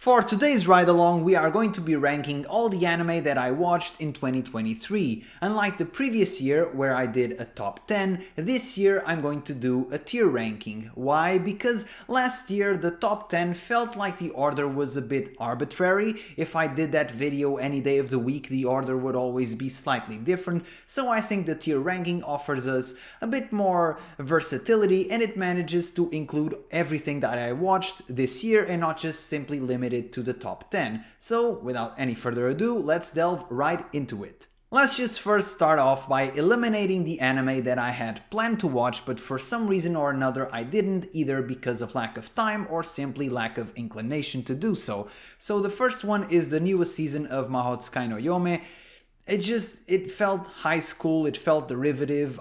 For today's ride-along, we are going to be ranking all the anime that I watched in 2023. Unlike the previous year, where I did a top 10, this year I'm going to do a tier ranking. Why? Because last year the top 10 felt like the order was a bit arbitrary. If I did that video any day of the week, the order would always be slightly different, so I think the tier ranking offers us a bit more versatility and it manages to include everything that I watched this year and not just simply limit it to the top 10. So without any further ado, let's delve right into it. Let's just first start off by eliminating the anime that I had planned to watch but for some reason or another I didn't, either because of lack of time or simply lack of inclination to do so. So the first one is the newest season of Mahou Tsukai no Yome. It felt high school, it felt derivative.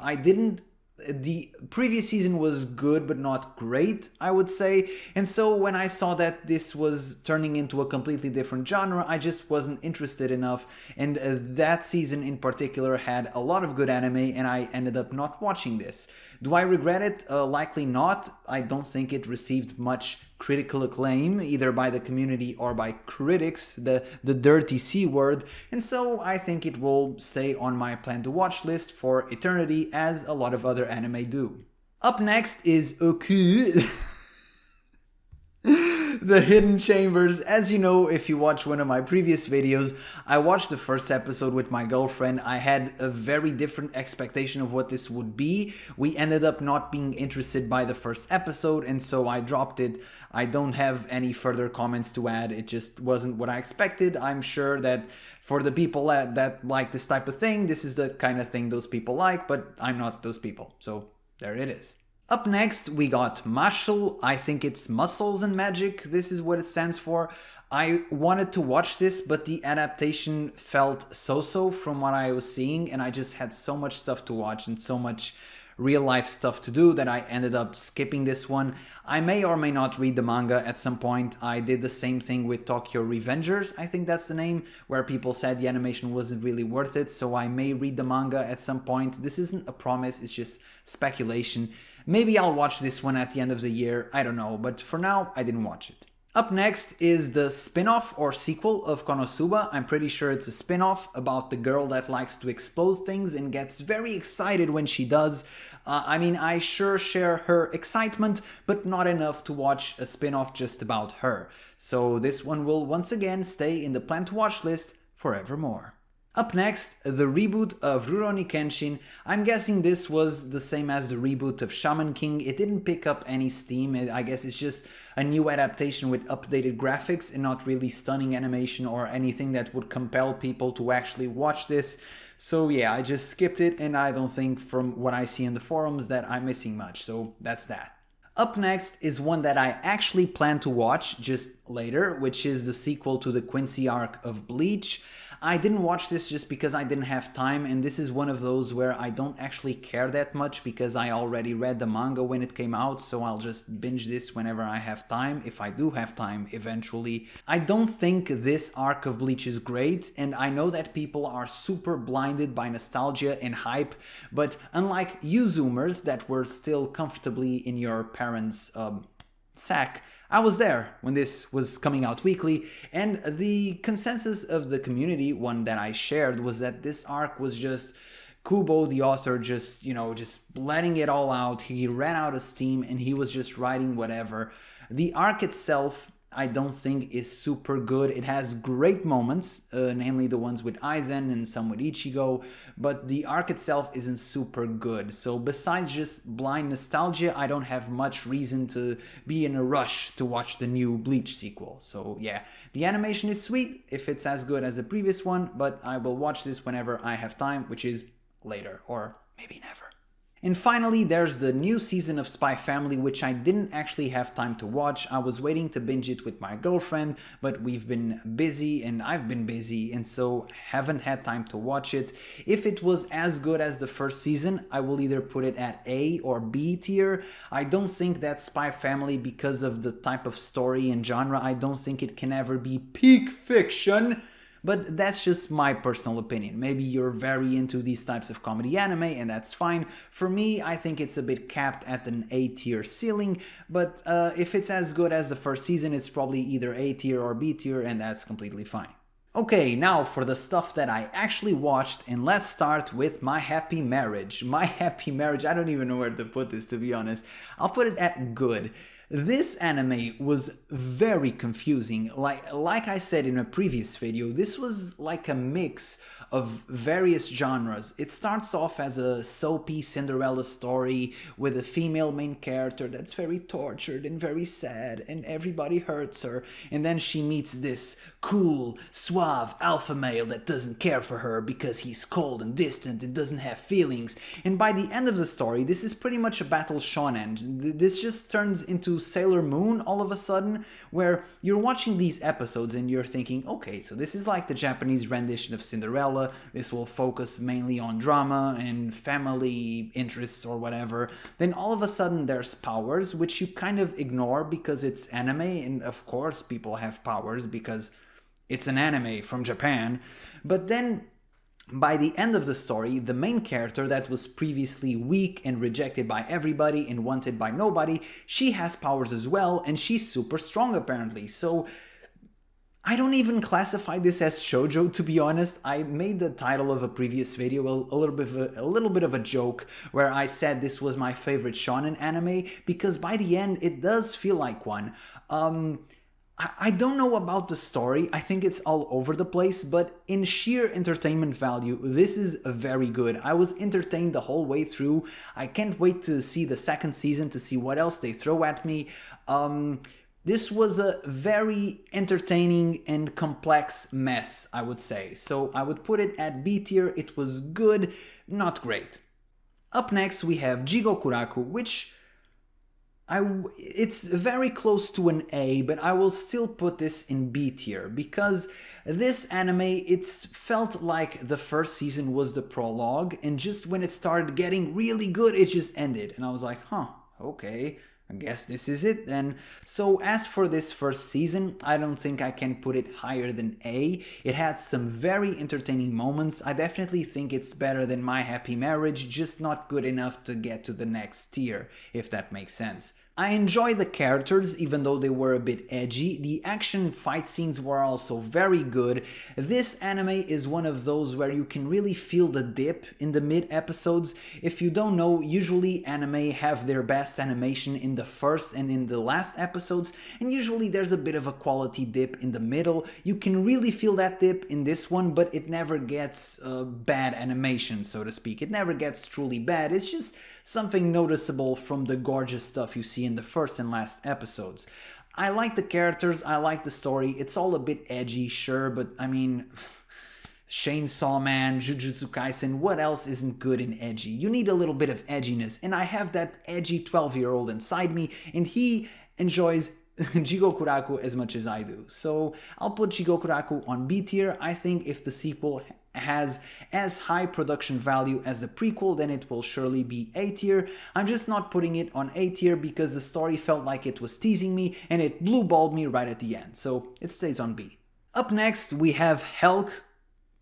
The previous season was good but not great, I would say, and so when I saw that this was turning into a completely different genre, I just wasn't interested enough, and that season in particular had a lot of good anime and I ended up not watching this. Do I regret it? Likely not. I don't think it received much critical acclaim, either by the community or by critics, the dirty C word, and so I think it will stay on my plan to watch list for eternity, as a lot of other anime do. Up next is Ooku. The Hidden Chambers. As you know, if you watch one of my previous videos, I watched the first episode with my girlfriend. I had a very different expectation of what this would be. We ended up not being interested by the first episode, and so I dropped it. I don't have any further comments to add. It just wasn't what I expected. I'm sure that for the people that like this type of thing, this is the kind of thing those people like, but I'm not those people. So there it is. Up next, we got Mashle. I think it's Muscles and Magic. This is what it stands for. I wanted to watch this, but the adaptation felt so-so from what I was seeing, and I just had so much stuff to watch and so much real-life stuff to do that I ended up skipping this one. I may or may not read the manga at some point. I did the same thing with Tokyo Revengers, I think that's the name, where people said the animation wasn't really worth it, so I may read the manga at some point. This isn't a promise, it's just speculation. Maybe I'll watch this one at the end of the year, I don't know, but for now, I didn't watch it. Up next is the spin-off or sequel of KonoSuba. I'm pretty sure it's a spin-off about the girl that likes to explode things and gets very excited when she does. I sure share her excitement, but not enough to watch a spin-off just about her. So this one will once again stay in the plan to watch list forevermore. Up next, the reboot of Rurouni Kenshin. I'm guessing this was the same as the reboot of Shaman King. It didn't pick up any steam. I guess it's just a new adaptation with updated graphics and not really stunning animation or anything that would compel people to actually watch this. So yeah, I just skipped it, and I don't think from what I see in the forums that I'm missing much, so that's that. Up next is one that I actually plan to watch just later, which is the sequel to the Quincy arc of Bleach. I didn't watch this just because I didn't have time, and this is one of those where I don't actually care that much because I already read the manga when it came out, so I'll just binge this whenever I have time, if I do have time eventually. I don't think this arc of Bleach is great, and I know that people are super blinded by nostalgia and hype, but unlike you Zoomers that were still comfortably in your parents' sack, I was there when this was coming out weekly, and the consensus of the community, one that I shared, was that this arc was just Kubo, the author, just letting it all out. He ran out of steam and he was just writing whatever. The arc itself, I don't think is super good. It has great moments, namely the ones with Aizen and some with Ichigo, but the arc itself isn't super good. So besides just blind nostalgia, I don't have much reason to be in a rush to watch the new Bleach sequel. So yeah, the animation is sweet if it's as good as the previous one, but I will watch this whenever I have time, which is later, or maybe never. And finally, there's the new season of Spy Family, which I didn't actually have time to watch. I was waiting to binge it with my girlfriend, but we've been busy and I've been busy, and so haven't had time to watch it. If it was as good as the first season, I will either put it at A or B tier. I don't think that Spy Family, because of the type of story and genre, I don't think it can ever be peak fiction. But that's just my personal opinion. Maybe you're very into these types of comedy anime, and that's fine. For me, I think it's a bit capped at an A tier ceiling, but if it's as good as the first season, it's probably either A tier or B tier, and that's completely fine. Okay, now for the stuff that I actually watched, and let's start with My Happy Marriage. My Happy Marriage, I don't even know where to put this, to be honest. I'll put it at good. This anime was very confusing. Like I said in a previous video, this was like a mix of various genres. It starts off as a soapy Cinderella story with a female main character that's very tortured and very sad and everybody hurts her, and then she meets this cool, suave alpha male that doesn't care for her because he's cold and distant and doesn't have feelings, and by the end of the story this is pretty much a battle shonen. This just turns into Sailor Moon all of a sudden, where you're watching these episodes and you're thinking, okay, so this is like the Japanese rendition of Cinderella. This will focus mainly on drama and family interests or whatever. Then all of a sudden there's powers, which you kind of ignore because it's anime, and of course people have powers because it's an anime from Japan. But then by the end of the story, the main character that was previously weak and rejected by everybody and wanted by nobody, she has powers as well, and she's super strong apparently. So I don't even classify this as shoujo, to be honest. I made the title of a previous video a little bit of a joke, where I said this was my favorite shonen anime, because by the end it does feel like one. I don't know about the story, I think it's all over the place, but in sheer entertainment value, this is very good. I was entertained the whole way through. I can't wait to see the second season to see what else they throw at me. This was a very entertaining and complex mess, I would say. So I would put it at B tier. It was good, not great. Up next we have Jigokuraku, which it's very close to an A, but I will still put this in B tier, because this anime, it's felt like the first season was the prologue, and just when it started getting really good, it just ended. And I was like, huh, okay, I guess this is it then. So as for this first season, I don't think I can put it higher than A. It had some very entertaining moments. I definitely think it's better than My Happy Marriage, just not good enough to get to the next tier, if that makes sense. I enjoy the characters, even though they were a bit edgy. The action fight scenes were also very good. This anime is one of those where you can really feel the dip in the mid episodes. If you don't know, usually anime have their best animation in the first and in the last episodes, and usually there's a bit of a quality dip in the middle. You can really feel that dip in this one, but it never gets bad animation, so to speak. It never gets truly bad. It's just something noticeable from the gorgeous stuff you see in the first and last episodes. I like the characters, I like the story. It's all a bit edgy, sure, but I mean, Chainsaw Man, Jujutsu Kaisen, what else isn't good and edgy? You need a little bit of edginess, and I have that edgy 12-year-old inside me, and he enjoys Jigokuraku as much as I do. So I'll put Jigokuraku on B tier. I think if the sequel has as high production value as the prequel, then it will surely be A tier. I'm just not putting it on A tier because the story felt like it was teasing me and it blue-balled me right at the end, so it stays on B. Up next we have Helck,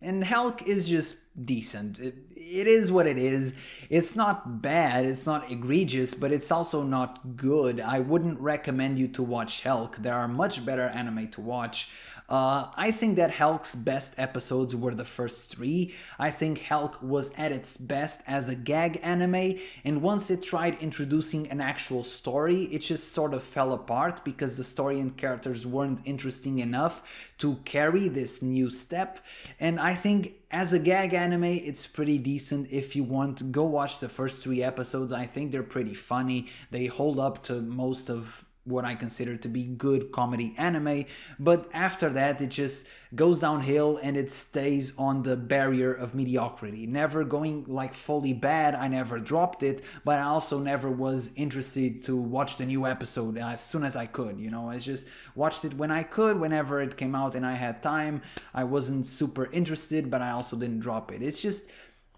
and Helck is just decent. It is what it is. It's not bad, it's not egregious, but it's also not good. I wouldn't recommend you to watch Helck. There are much better anime to watch. I think that Helck's best episodes were the first 3. I think Helck was at its best as a gag anime, and once it tried introducing an actual story, it just sort of fell apart because the story and characters weren't interesting enough to carry this new step. And I think as a gag anime, it's pretty decent. If you want, go watch the first 3 episodes. I think they're pretty funny. They hold up to most of what I consider to be good comedy anime, but after that it just goes downhill and it stays on the barrier of mediocrity. Never going like fully bad, I never dropped it, but I also never was interested to watch the new episode as soon as I could, you know. I just watched it when I could, whenever it came out and I had time. I wasn't super interested, but I also didn't drop it. It's just,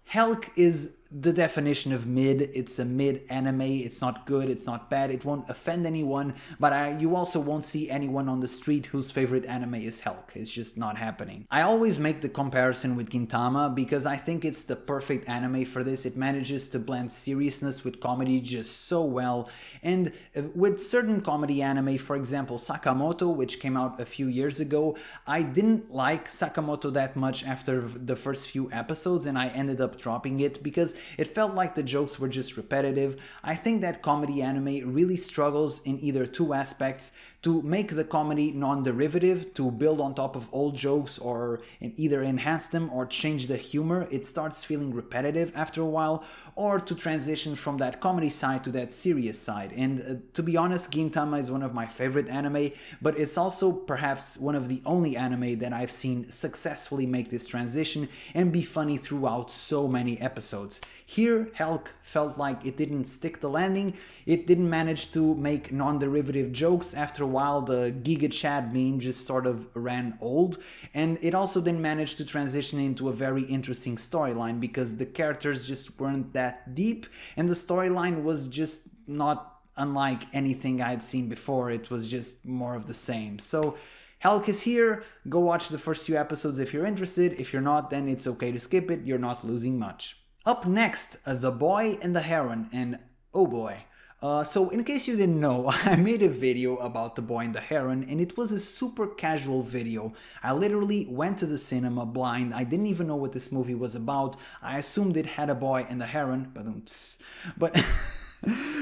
Helck is the definition of mid. It's a mid anime. It's not good, it's not bad, it won't offend anyone, but you also won't see anyone on the street whose favorite anime is Helck. It's just not happening. I always make the comparison with Gintama because I think it's the perfect anime for this. It manages to blend seriousness with comedy just so well, and with certain comedy anime, for example Sakamoto, which came out a few years ago, I didn't like Sakamoto that much after the first few episodes, and I ended up dropping it because it felt like the jokes were just repetitive. I think that comedy anime really struggles in either two aspects: to make the comedy non-derivative, to build on top of old jokes, or either enhance them or change the humor. It starts feeling repetitive after a while, or to transition from that comedy side to that serious side. And to be honest, Gintama is one of my favorite anime, but it's also perhaps one of the only anime that I've seen successfully make this transition and be funny throughout so many episodes. Here, Helck felt like it didn't stick the landing. It didn't manage to make non-derivative jokes. After a while, the Giga Chad meme just sort of ran old. And it also didn't manage to transition into a very interesting storyline because the characters just weren't that deep, and the storyline was just not unlike anything I'd seen before. It was just more of the same. So Helck is here. Go watch the first few episodes if you're interested. If you're not, then it's okay to skip it. You're not losing much. Up next, The Boy and the Heron, and oh boy. So in case you didn't know, I made a video about The Boy and the Heron, and it was a super casual video. I literally went to the cinema blind. I didn't even know what this movie was about. I assumed it had a boy and a heron, but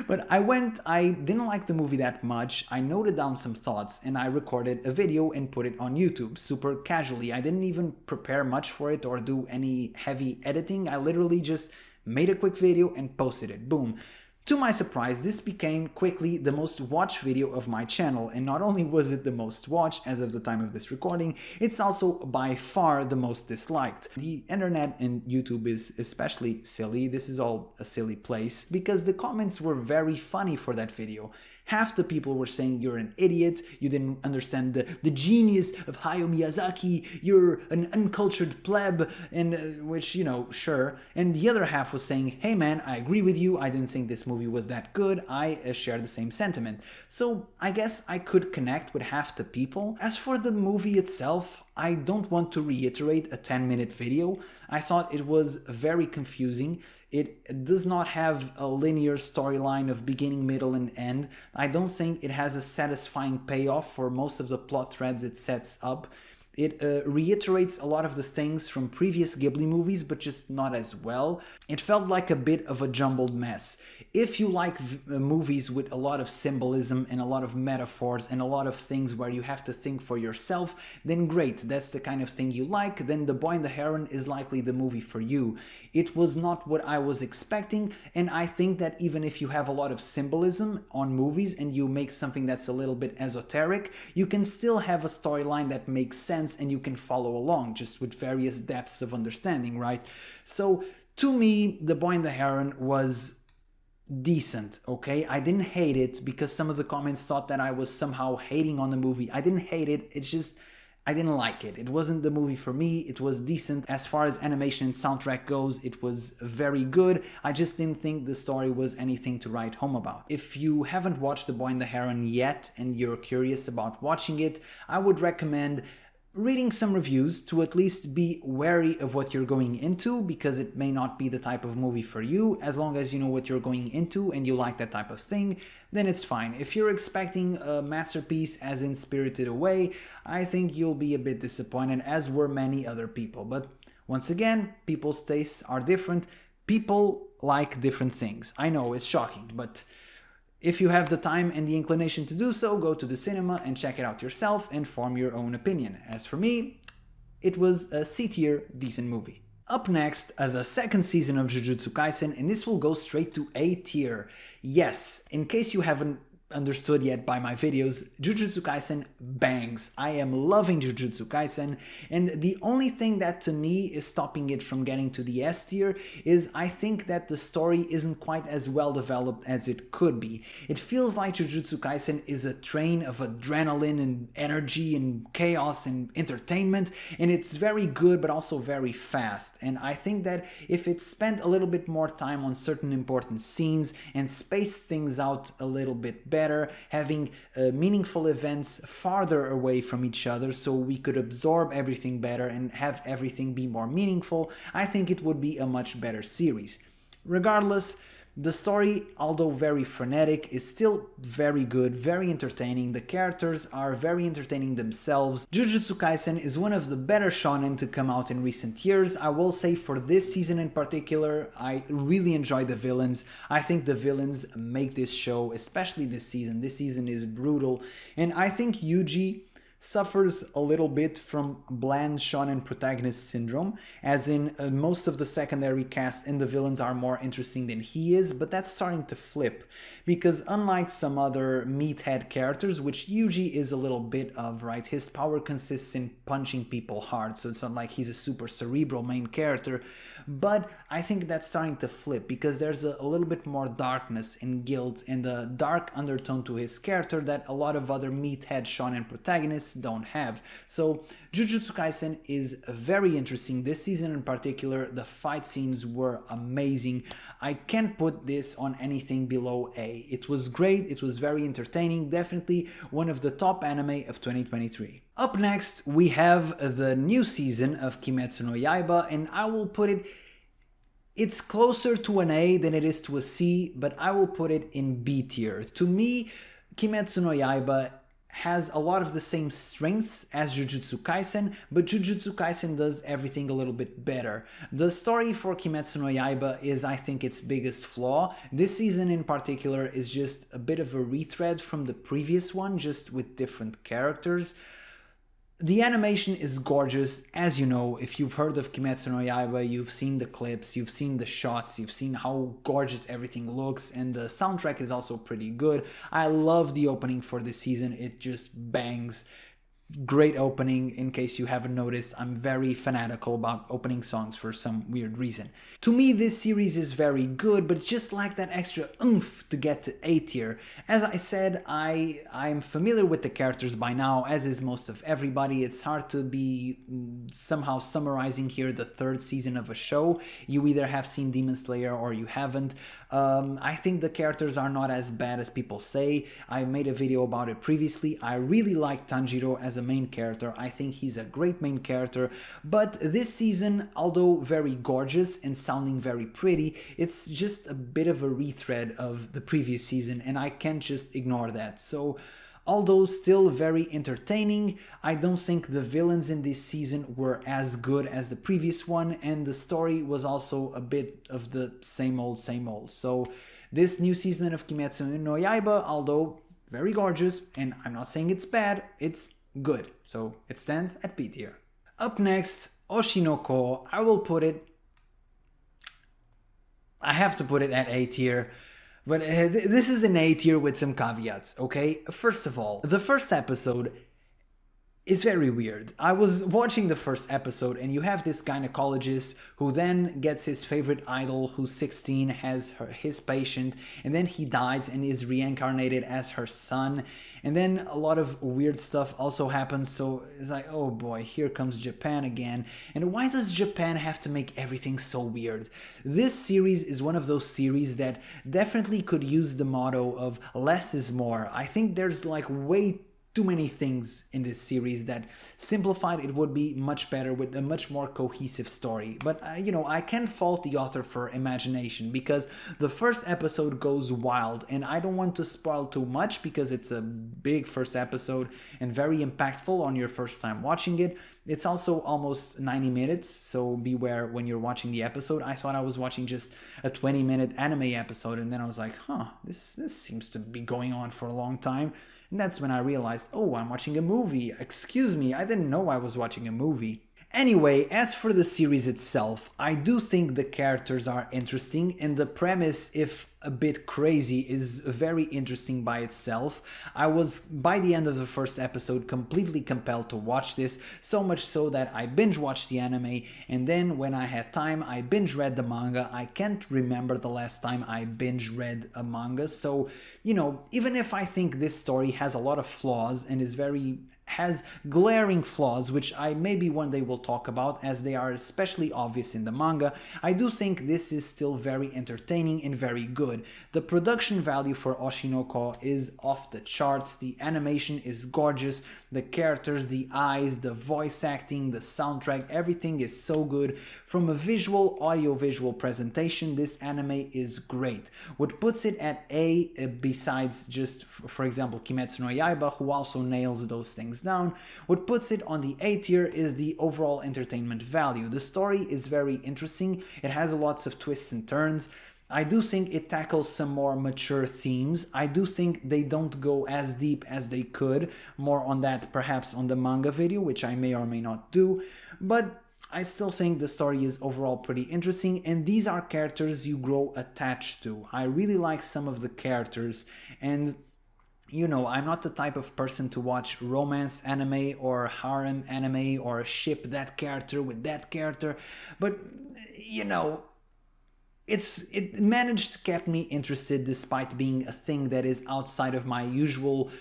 but I didn't like the movie that much. I noted down some thoughts and I recorded a video and put it on YouTube super casually. I didn't even prepare much for it or do any heavy editing. I literally just made a quick video and posted it. Boom. To my surprise, this became quickly the most watched video of my channel, and not only was it the most watched as of the time of this recording, it's also by far the most disliked. The internet and YouTube is especially silly. This is all a silly place because the comments were very funny for that video. Half the people were saying you're an idiot, you didn't understand the genius of Hayao Miyazaki, you're an uncultured pleb, and which, you know, sure. And the other half was saying, hey man, I agree with you, I didn't think this movie was that good, I share the same sentiment. So I guess I could connect with half the people. As for the movie itself, I don't want to reiterate a 10-minute video. I thought it was very confusing. It does not have a linear storyline of beginning, middle, and end. I don't think it has a satisfying payoff for most of the plot threads it sets up. It reiterates a lot of the things from previous Ghibli movies, but just not as well. It felt like a bit of a jumbled mess. If you like movies with a lot of symbolism and a lot of metaphors and a lot of things where you have to think for yourself, then great, that's the kind of thing you like, then The Boy and the Heron is likely the movie for you. It was not what I was expecting, and I think that even if you have a lot of symbolism on movies and you make something that's a little bit esoteric, you can still have a storyline that makes sense and you can follow along, just with various depths of understanding, right? So to me, The Boy and the Heron was decent, okay? I didn't hate it because some of the comments thought that I was somehow hating on the movie. I didn't hate it, it's just I didn't like it. It wasn't the movie for me. It was decent. As far as animation and soundtrack goes, it was very good. I just didn't think the story was anything to write home about. If you haven't watched The Boy and the Heron yet and you're curious about watching it, I would recommend reading some reviews to at least be wary of what you're going into, because it may not be the type of movie for you. As long as you know what you're going into and you like that type of thing, then it's fine. If you're expecting a masterpiece as in Spirited Away, I think you'll be a bit disappointed, as were many other people. But once again, people's tastes are different. People like different things. I know it's shocking, but if you have the time and the inclination to do so, go to the cinema and check it out yourself and form your own opinion. As for me, it was a C-tier, decent movie. Up next, the second season of Jujutsu Kaisen, and this will go straight to A tier. Yes, in case you haven't understood yet by my videos, Jujutsu Kaisen bangs. I am loving Jujutsu Kaisen, and the only thing that to me is stopping it from getting to the S tier is I think that the story isn't quite as well developed as it could be. It feels like Jujutsu Kaisen is a train of adrenaline and energy and chaos and entertainment, and it's very good but also very fast. And I think that if it spent a little bit more time on certain important scenes and spaced things out a little bit better, having meaningful events farther away from each other so we could absorb everything better and have everything be more meaningful, I think it would be a much better series. Regardless, the story, although very frenetic, is still very good, very entertaining. The characters are very entertaining themselves. Jujutsu Kaisen is one of the better shonen to come out in recent years. I will say for this season in particular, I really enjoy the villains. I think the villains make this show, especially this season. This season is brutal, and I think Yuji suffers a little bit from bland shonen protagonist syndrome, as in most of the secondary cast and the villains are more interesting than he is, but that's starting to flip, because unlike some other meathead characters, which Yuji is a little bit of, right, his power consists in punching people hard, so it's not like he's a super cerebral main character, but I think that's starting to flip, because there's a little bit more darkness and guilt and a dark undertone to his character that a lot of other meathead shonen protagonists don't have. So Jujutsu Kaisen is very interesting. This season in particular, the fight scenes were amazing. I can't put this on anything below A. It was great, it was very entertaining, definitely one of the top anime of 2023. Up next, we have the new season of Kimetsu no Yaiba, and I will put it, it's closer to an A than it is to a C, but I will put it in B tier. To me, Kimetsu no Yaiba has a lot of the same strengths as Jujutsu Kaisen, but Jujutsu Kaisen does everything a little bit better. The story for Kimetsu no Yaiba is, I think, its biggest flaw. This season in particular is just a bit of a retread from the previous one, just with different characters. The animation is gorgeous. As you know, if you've heard of Kimetsu no Yaiba, you've seen the clips, you've seen the shots, you've seen how gorgeous everything looks, and the soundtrack is also pretty good. I love the opening for this season, it just bangs. Great opening. In case you haven't noticed, I'm very fanatical about opening songs for some weird reason. To me, this series is very good, but it's just like that extra oomph to get to A tier. As I said, I'm familiar with the characters by now, as is most of everybody. It's hard to be somehow summarizing here the third season of a show. You either have seen Demon Slayer or you haven't. I think the characters are not as bad as people say. I made a video about it previously. I really like Tanjiro as a main character. I think he's a great main character, but this season, although very gorgeous and sounding very pretty, it's just a bit of a retread of the previous season, and I can't just ignore that. So although still very entertaining, I don't think the villains in this season were as good as the previous one, and the story was also a bit of the same old, same old. So this new season of Kimetsu no Yaiba, although very gorgeous, and I'm not saying it's bad, it's good. So it stands at B tier. Up next, Oshi no Ko. I will put it, I have to put it at A tier. But this is an A tier with some caveats, okay? First of all, the first episode is very weird. I was watching the first episode and you have this gynecologist who then gets his favorite idol who's 16, has his patient, and then he dies and is reincarnated as her son. And then a lot of weird stuff also happens, so it's like, oh boy, here comes Japan again. And why does Japan have to make everything so weird? This series is one of those series that definitely could use the motto of less is more. I think there's like way too many things in this series that simplified it would be much better with a much more cohesive story. But you know, I can't fault the author for imagination, because the first episode goes wild, and I don't want to spoil too much because it's a big first episode and very impactful on your first time watching it. It's also almost 90 minutes, so beware when you're watching the episode. I thought I was watching just a 20-minute anime episode, and then I was like, this seems to be going on for a long time. And that's when I realized, oh, I'm watching a movie. Excuse me, I didn't know I was watching a movie. Anyway, as for the series itself, I do think the characters are interesting, and the premise, if a bit crazy, is very interesting by itself. I was, by the end of the first episode, completely compelled to watch this, so much so that I binge watched the anime, and then when I had time, I binge read the manga. I can't remember the last time I binge read a manga, so, you know, even if I think this story has a lot of flaws and has glaring flaws, which I maybe one day will talk about, as they are especially obvious in the manga, I do think this is still very entertaining and very good. The production value for Oshinoko is off the charts, the animation is gorgeous, the characters, the eyes, the voice acting, the soundtrack, everything is so good. From a visual, audio-visual presentation, this anime is great. What puts it at A, besides just, for example, Kimetsu no Yaiba, who also nails those things down, what puts it on the A tier is the overall entertainment value. The story is very interesting, it has lots of twists and turns. I do think it tackles some more mature themes. I do think they don't go as deep as they could. More on that perhaps on the manga video, which I may or may not do. But I still think the story is overall pretty interesting, and these are characters you grow attached to. I really like some of the characters, and you know, I'm not the type of person to watch romance anime or harem anime or ship that character with that character, but you know, it managed to keep me interested despite being a thing that is outside of my usual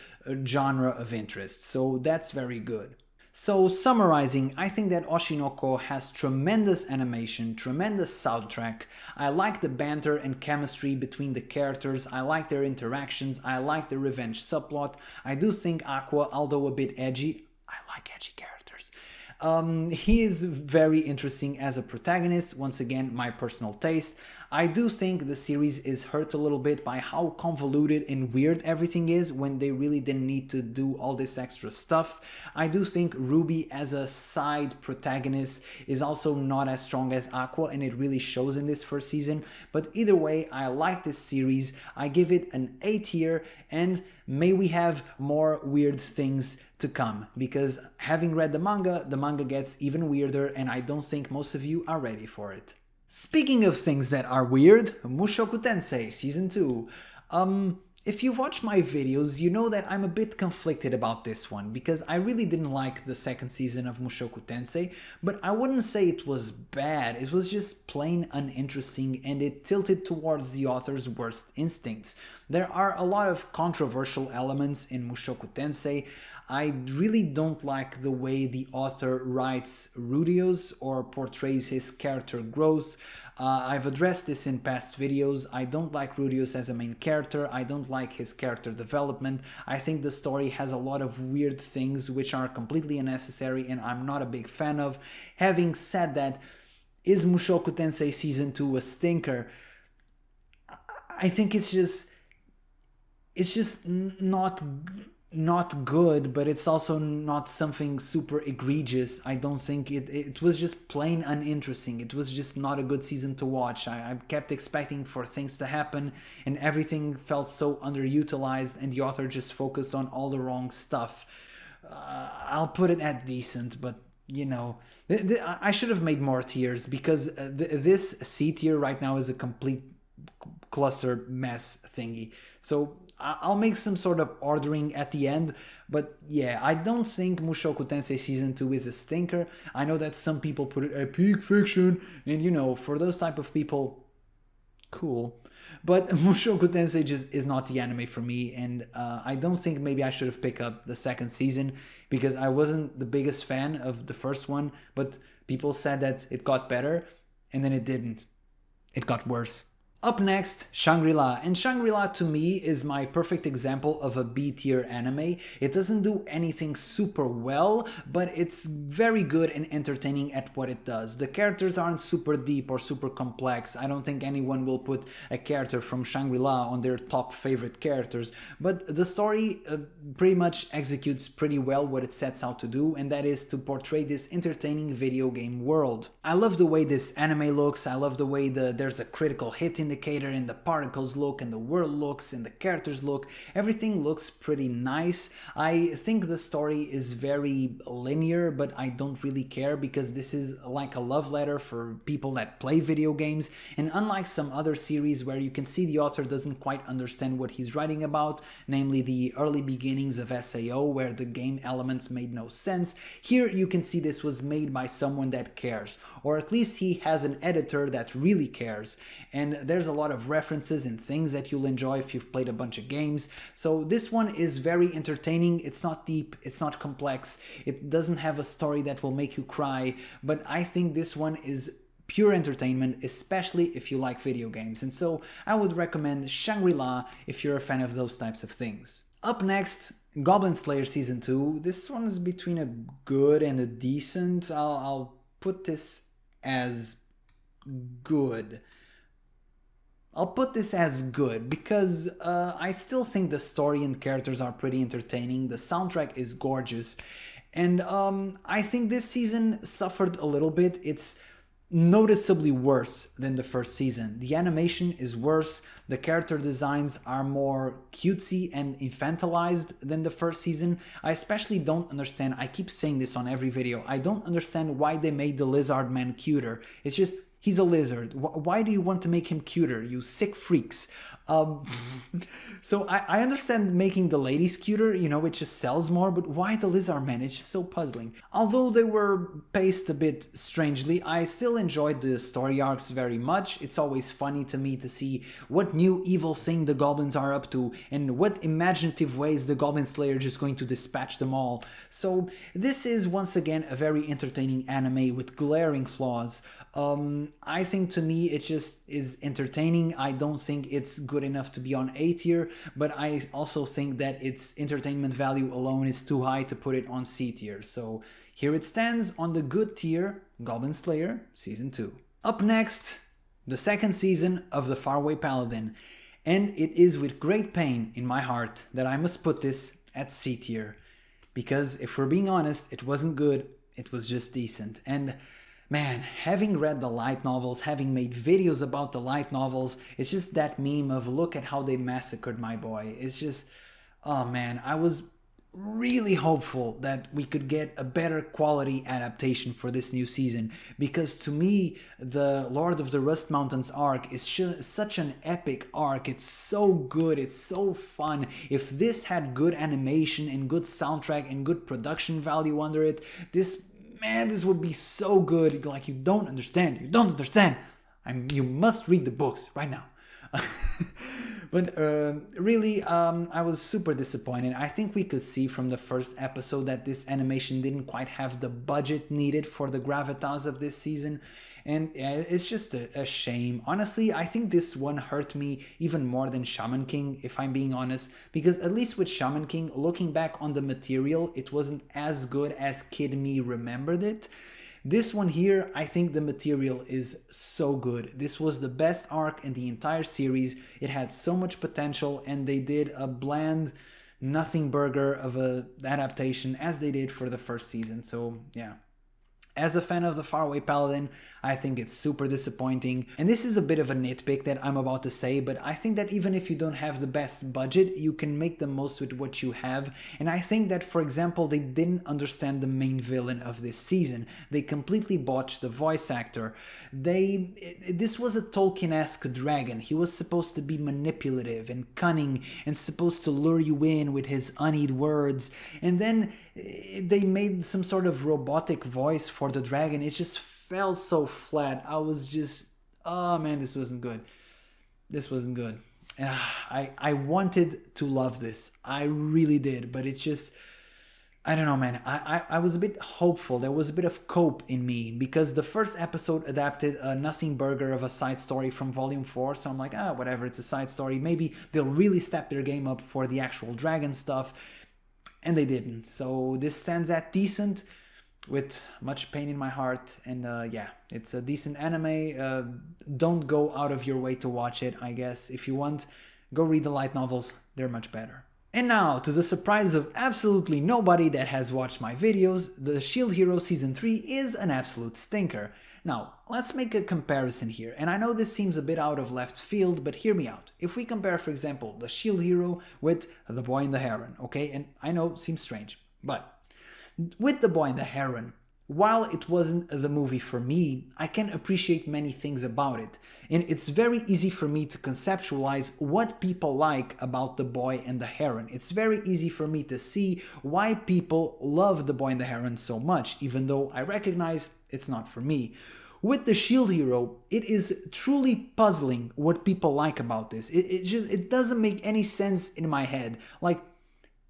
genre of interest, so that's very good. So summarizing, I think that Oshinoko has tremendous animation, tremendous soundtrack. I like the banter and chemistry between the characters, I like their interactions, I like the revenge subplot. I do think Aqua, although a bit edgy, I like edgy characters. He is very interesting as a protagonist, once again my personal taste. I do think the series is hurt a little bit by how convoluted and weird everything is when they really didn't need to do all this extra stuff. I do think Ruby as a side protagonist is also not as strong as Aqua, and it really shows in this first season, but either way I like this series. I give it an A tier, and may we have more weird things to come, because having read the manga gets even weirder, and I don't think most of you are ready for it. Speaking of things that are weird, Mushoku Tensei Season 2. If you've watched my videos, you know that I'm a bit conflicted about this one, because I really didn't like the second season of Mushoku Tensei, but I wouldn't say it was bad, it was just plain uninteresting, and it tilted towards the author's worst instincts. There are a lot of controversial elements in Mushoku Tensei. I really don't like the way the author writes Rudeus or portrays his character growth. I've addressed this in past videos. I don't like Rudeus as a main character. I don't like his character development. I think the story has a lot of weird things which are completely unnecessary and I'm not a big fan of. Having said that, is Mushoku Tensei Season 2 a stinker? I think it's just not good, but it's also not something super egregious. I don't think it was just plain uninteresting. It was just not a good season to watch. I kept expecting for things to happen and everything felt so underutilized and the author just focused on all the wrong stuff. I'll put it at decent, but you know, I should have made more tiers, because this C tier right now is a complete cluster mess thingy. So I'll make some sort of ordering at the end, but yeah, I don't think Mushoku Tensei Season 2 is a stinker. I know that some people put it at peak fiction, and you know, for those type of people, cool. But Mushoku Tensei just is not the anime for me, and I don't think maybe I should have picked up the second season, because I wasn't the biggest fan of the first one, but people said that it got better, and then it didn't. It got worse. Up next, Shangri-La, and Shangri-La to me is my perfect example of a B-tier anime. It doesn't do anything super well, but it's very good and entertaining at what it does. The characters aren't super deep or super complex. I don't think anyone will put a character from Shangri-La on their top favorite characters, but the story pretty much executes pretty well what it sets out to do, and that is to portray this entertaining video game world. I love the way this anime looks, I love the way there's a critical hit in indicator, and the particles look, and the world looks, and the characters look. Everything looks pretty nice. I think the story is very linear, but I don't really care because this is like a love letter for people that play video games, and unlike some other series where you can see the author doesn't quite understand what he's writing about, namely the early beginnings of SAO where the game elements made no sense, here you can see this was made by someone that cares, or at least he has an editor that really cares, and there's a lot of references and things that you'll enjoy if you've played a bunch of games. So this one is very entertaining. It's not deep, it's not complex, it doesn't have a story that will make you cry, but I think this one is pure entertainment, especially if you like video games, and so I would recommend Shangri-La if you're a fan of those types of things. Up next, Goblin Slayer Season 2. This one's between a good and a decent. I'll put this as good. I'll put this as good because I still think the story and characters are pretty entertaining. The soundtrack is gorgeous, and I think this season suffered a little bit. It's noticeably worse than the first season. The animation is worse, the character designs are more cutesy and infantilized than the first season. I especially don't understand, I keep saying this on every video, I don't understand why they made the lizard man cuter. It's just, he's a lizard. Why do you want to make him cuter, you sick freaks? So I understand making the ladies cuter, you know, it just sells more, but why the lizard man? It's just so puzzling. Although they were paced a bit strangely, I still enjoyed the story arcs very much. It's always funny to me to see what new evil thing the goblins are up to and what imaginative ways the Goblin Slayer is just going to dispatch them all. So this is once again a very entertaining anime with glaring flaws. I think to me it just is entertaining. I don't think it's good enough to be on A tier, but I also think that its entertainment value alone is too high to put it on C tier. So here it stands on the good tier, Goblin Slayer Season 2. Up next, the second season of the Faraway Paladin, and it is with great pain in my heart that I must put this at C tier, because if we're being honest, it wasn't good, it was just decent. And man, having read the light novels, having made videos about the light novels, it's just that meme of look at how they massacred my boy. It's just, oh man, I was really hopeful that we could get a better quality adaptation for this new season, because to me, the Lord of the Rust Mountains arc is such an epic arc. It's so good, it's so fun. If this had good animation and good soundtrack and good production value under it, this would be so good. Like, you don't understand. You must read the books right now. But really, I was super disappointed. I think we could see from the first episode that this animation didn't quite have the budget needed for the gravitas of this season. And it's just a shame. Honestly, I think this one hurt me even more than Shaman King, if I'm being honest. Because at least with Shaman King, looking back on the material, it wasn't as good as Kid Me remembered it. This one here, I think the material is so good. This was the best arc in the entire series. It had so much potential, and they did a bland nothing burger of a adaptation as they did for the first season. So yeah. As a fan of the Faraway Paladin, I think it's super disappointing. And this is a bit of a nitpick that I'm about to say, but I think that even if you don't have the best budget, you can make the most with what you have. And I think that, for example, they didn't understand the main villain of this season. They completely botched the voice actor. This was a Tolkien-esque dragon. He was supposed to be manipulative and cunning and supposed to lure you in with his honeyed words. And then they made some sort of robotic voice for the dragon. It just fell so flat. I was just, oh man, this wasn't good. This wasn't good. I wanted to love this. I really did, but it's just, I don't know, man. I was a bit hopeful. There was a bit of cope in me because the first episode adapted a nothing burger of a side story from volume 4. So I'm like, whatever, it's a side story. Maybe they'll really step their game up for the actual dragon stuff. And they didn't. So this stands at decent with much pain in my heart. And yeah, it's a decent anime. Don't go out of your way to watch it, I guess. If you want, go read the light novels. They're much better. And now, to the surprise of absolutely nobody that has watched my videos, the Shield Hero Season 3 is an absolute stinker. Now, let's make a comparison here, and I know this seems a bit out of left field, but hear me out. If we compare, for example, the Shield Hero with The Boy and the Heron, okay? And I know it seems strange, but with The Boy and the Heron, while it wasn't the movie for me, I can appreciate many things about it. And it's very easy for me to conceptualize what people like about The Boy and the Heron. It's very easy for me to see why people love The Boy and the Heron so much, even though I recognize it's not for me. With the Shield Hero, it is truly puzzling what people like about this. It doesn't make any sense in my head. Like,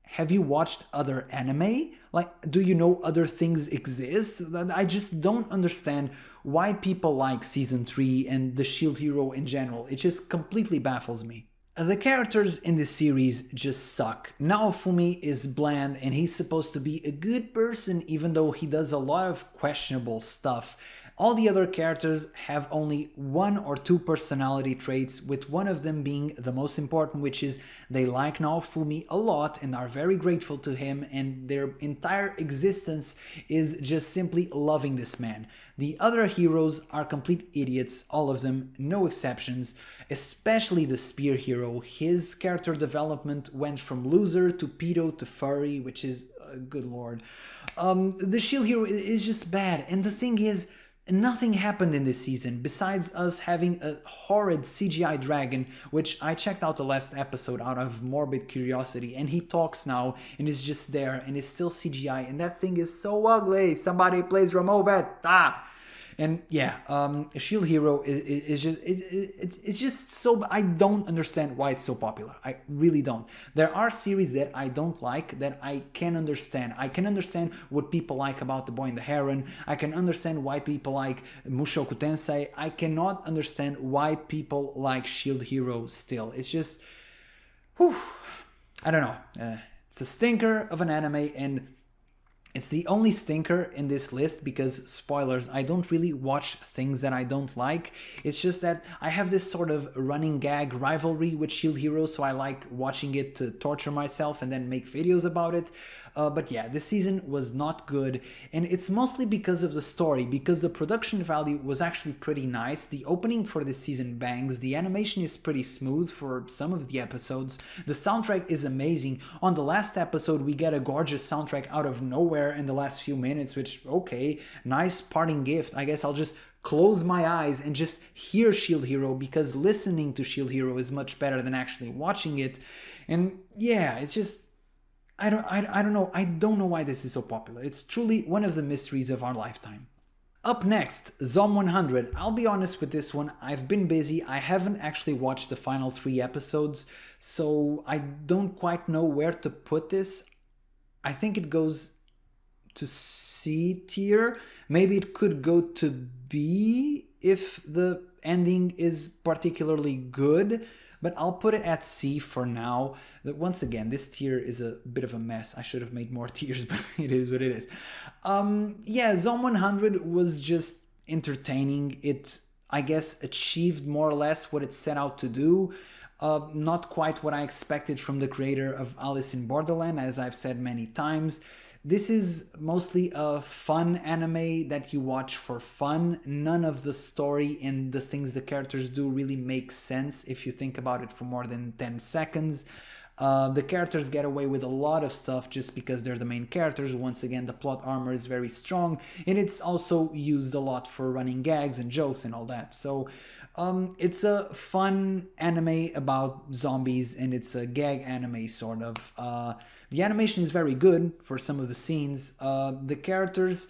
have you watched other anime? Like, do you know other things exist? I just don't understand why people like Season 3 and the Shield Hero in general. It just completely baffles me. The characters in this series just suck. Naofumi is bland and he's supposed to be a good person even though he does a lot of questionable stuff. All the other characters have only one or two personality traits, with one of them being the most important, which is they like Naofumi a lot and are very grateful to him, and their entire existence is just simply loving this man. The other heroes are complete idiots, all of them, no exceptions, especially the Spear Hero. His character development went from loser to pedo to furry, which is, good lord. The Shield Hero is just bad, and the thing is, nothing happened in this season besides us having a horrid CGI dragon, which I checked out the last episode out of morbid curiosity, and he talks now and is just there and is still CGI, and that thing is so ugly. Somebody please remove it. And yeah, Shield Hero is just it's just so, I don't understand why it's so popular. I really don't. There are series that I don't like that I can understand. I can understand what people like about The Boy and the Heron. I can understand why people like Mushoku Tensei. I cannot understand why people like Shield Hero still. It's just, whew, I don't know. It's a stinker of an anime, and it's the only stinker in this list because, spoilers, I don't really watch things that I don't like. It's just that I have this sort of running gag rivalry with Shield Hero, so I like watching it to torture myself and then make videos about it. But yeah, this season was not good, and it's mostly because of the story, because the production value was actually pretty nice. The opening for this season bangs, the animation is pretty smooth for some of the episodes, the soundtrack is amazing. On the last episode, we get a gorgeous soundtrack out of nowhere in the last few minutes, which, okay, nice parting gift. I guess I'll just close my eyes and just hear Shield Hero, because listening to Shield Hero is much better than actually watching it. And yeah, it's just, I don't know. I don't know why this is so popular. It's truly one of the mysteries of our lifetime. Up next, Zom 100. I'll be honest with this one. I've been busy. I haven't actually watched the final 3 episodes, so I don't quite know where to put this. I think it goes to C tier. Maybe it could go to B if the ending is particularly good. But I'll put it at C for now. Once again, this tier is a bit of a mess. I should have made more tiers, but it is what it is. Yeah, Zom 100 was just entertaining. It, I guess, achieved more or less what it set out to do. Not quite what I expected from the creator of Alice in Borderland, as I've said many times. This is mostly a fun anime that you watch for fun. None of the story and the things the characters do really make sense if you think about it for more than 10 seconds. The characters get away with a lot of stuff just because they're the main characters. Once again, the plot armor is very strong, and it's also used a lot for running gags and jokes and all that. So it's a fun anime about zombies, and it's a gag anime sort of. The animation is very good for some of the scenes. The characters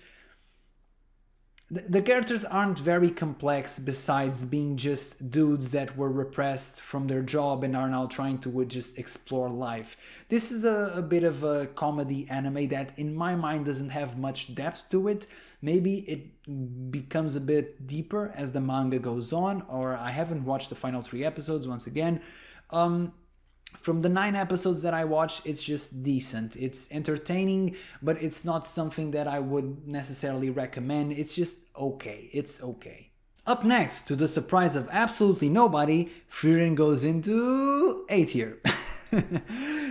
aren't very complex besides being just dudes that were repressed from their job and are now trying to just explore life. This is a bit of a comedy anime that in my mind doesn't have much depth to it. Maybe it becomes a bit deeper as the manga goes on, or I haven't watched the final 3 episodes once again. From the 9 episodes that I watched, it's just decent. It's entertaining, but it's not something that I would necessarily recommend. It's just okay. It's okay. Up next, to the surprise of absolutely nobody, Frieren goes into A tier.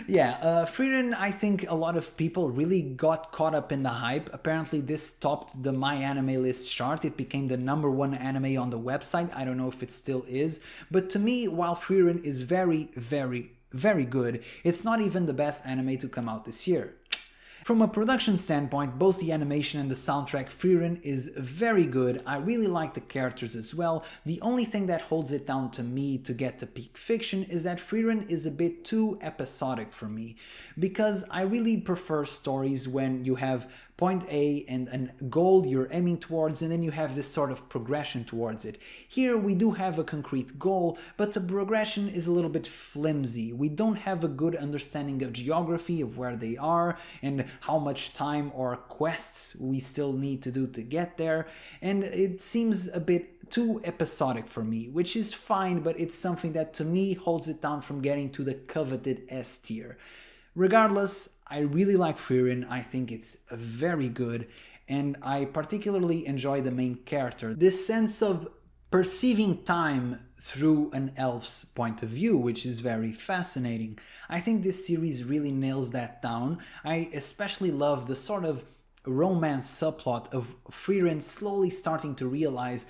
Yeah, Frieren, I think a lot of people really got caught up in the hype. Apparently this topped the My Anime List chart. It became the #1 anime on the website. I don't know if it still is. But to me, while Frieren is very, very, very good, it's not even the best anime to come out this year. From a production standpoint, both the animation and the soundtrack, Frieren is very good. I really like the characters as well. The only thing that holds it down to me to get to peak fiction is that Frieren is a bit too episodic for me, because I really prefer stories when you have point A and a goal you're aiming towards, and then you have this sort of progression towards it. Here we do have a concrete goal, but the progression is a little bit flimsy. We don't have a good understanding of geography, of where they are, and how much time or quests we still need to do to get there, and it seems a bit too episodic for me, which is fine, but it's something that to me holds it down from getting to the coveted S tier. Regardless, I really like Frieren. I think it's very good, and I particularly enjoy the main character. This sense of perceiving time through an elf's point of view, which is very fascinating. I think this series really nails that down. I especially love the sort of romance subplot of Frieren slowly starting to realize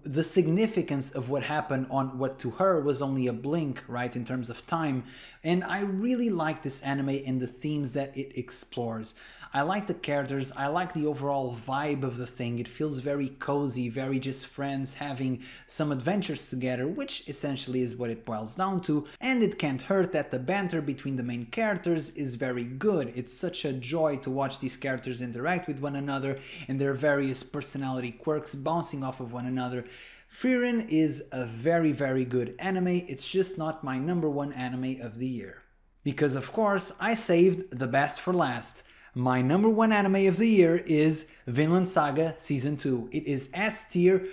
the significance of what happened on what to her was only a blink, right, in terms of time. And I really like this anime and the themes that it explores. I like the characters, I like the overall vibe of the thing. It feels very cozy, very just friends having some adventures together, which essentially is what it boils down to. And it can't hurt that the banter between the main characters is very good. It's such a joy to watch these characters interact with one another and their various personality quirks bouncing off of one another. Frieren is a very, very good anime. It's just not my #1 anime of the year. Because of course, I saved the best for last. My #1 anime of the year is Vinland Saga Season 2. It is S tier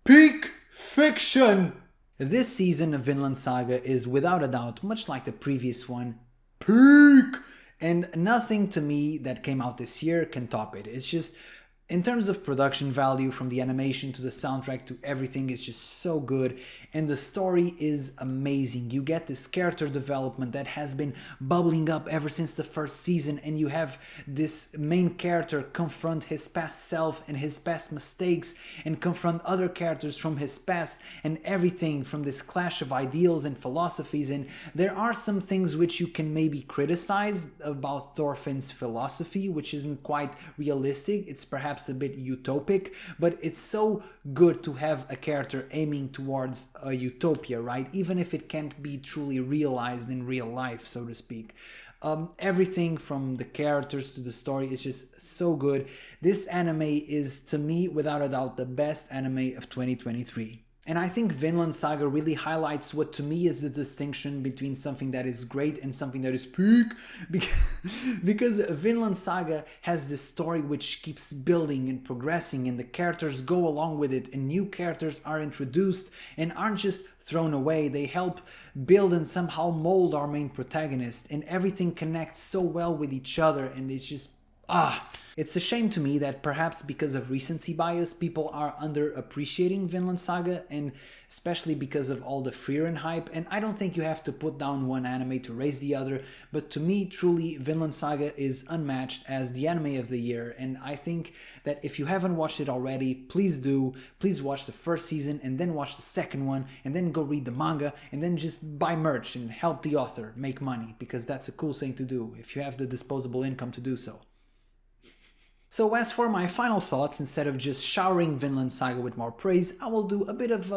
peak fiction! This season of Vinland Saga is without a doubt, much like the previous one, peak! And nothing to me that came out this year can top it. It's just, in terms of production value, from the animation to the soundtrack to everything, is just so good, and the story is amazing. You get this character development that has been bubbling up ever since the first season, and you have this main character confront his past self and his past mistakes and confront other characters from his past, and everything from this clash of ideals and philosophies. And there are some things which you can maybe criticize about Thorfinn's philosophy, which isn't quite realistic. It's perhaps a bit utopic, but it's so good to have a character aiming towards a utopia, right? Even if it can't be truly realized in real life, so to speak. Everything from the characters to the story is just so good. This anime is, to me, without a doubt, the best anime of 2023. And I think Vinland Saga really highlights what to me is the distinction between something that is great and something that is peak. Because Vinland Saga has this story which keeps building and progressing, and the characters go along with it, and new characters are introduced and aren't just thrown away. They help build and somehow mold our main protagonist, and everything connects so well with each other, and it's just it's a shame to me that perhaps because of recency bias, people are underappreciating Vinland Saga, and especially because of all the Frieren hype. And I don't think you have to put down one anime to raise the other, but to me, truly, Vinland Saga is unmatched as the anime of the year. And I think that if you haven't watched it already, please do. Please watch the first season and then watch the second one, and then go read the manga, and then just buy merch and help the author make money, because that's a cool thing to do if you have the disposable income to do so. So as for my final thoughts, instead of just showering Vinland Saga with more praise, I will do a bit of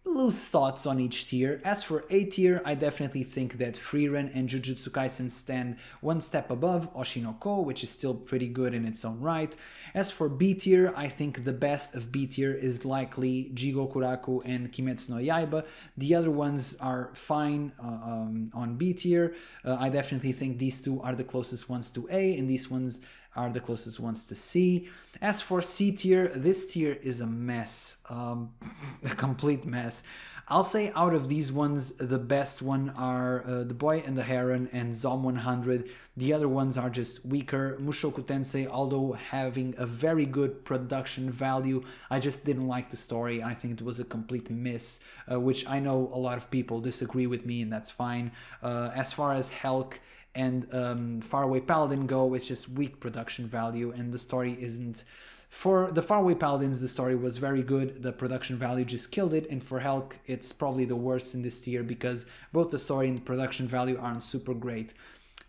loose thoughts on each tier. As for A tier, I definitely think that Frieren and Jujutsu Kaisen stand one step above Oshi no Ko, which is still pretty good in its own right. As for B tier, I think the best of B tier is likely Jigokuraku and Kimetsu no Yaiba. The other ones are fine on B tier. I definitely think these two are the closest ones to A, and these ones are the closest ones to C. As for C tier, this tier is a mess, a complete mess. I'll say out of these ones, the best one are The Boy and the Heron and Zom 100. The other ones are just weaker. Mushoku Tensei, although having a very good production value, I just didn't like the story. I think it was a complete miss, which I know a lot of people disagree with me, and that's fine. As far as Helck and Faraway Paladin go, it's just weak production value, and the story isn't... For the Faraway Paladins, the story was very good, the production value just killed it, and for Helck, it's probably the worst in this tier because both the story and the production value aren't super great.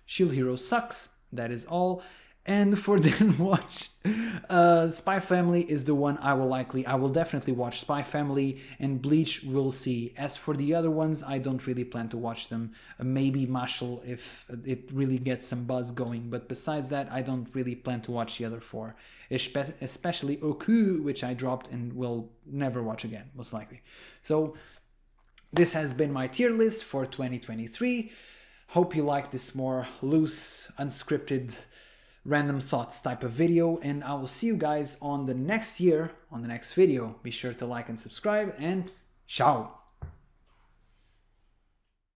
Shield Hero sucks, that is all. And for Didn't Watch, Spy Family is the one I will definitely watch. Spy Family and Bleach, we'll see. As for the other ones, I don't really plan to watch them. Maybe Mashle if it really gets some buzz going. But besides that, I don't really plan to watch the other four. Especially Ooku, which I dropped and will never watch again, most likely. So this has been my tier list for 2023. Hope you like this more loose, unscripted, random thoughts type of video, and I will see you guys on the next video. Be sure to like and subscribe, and ciao!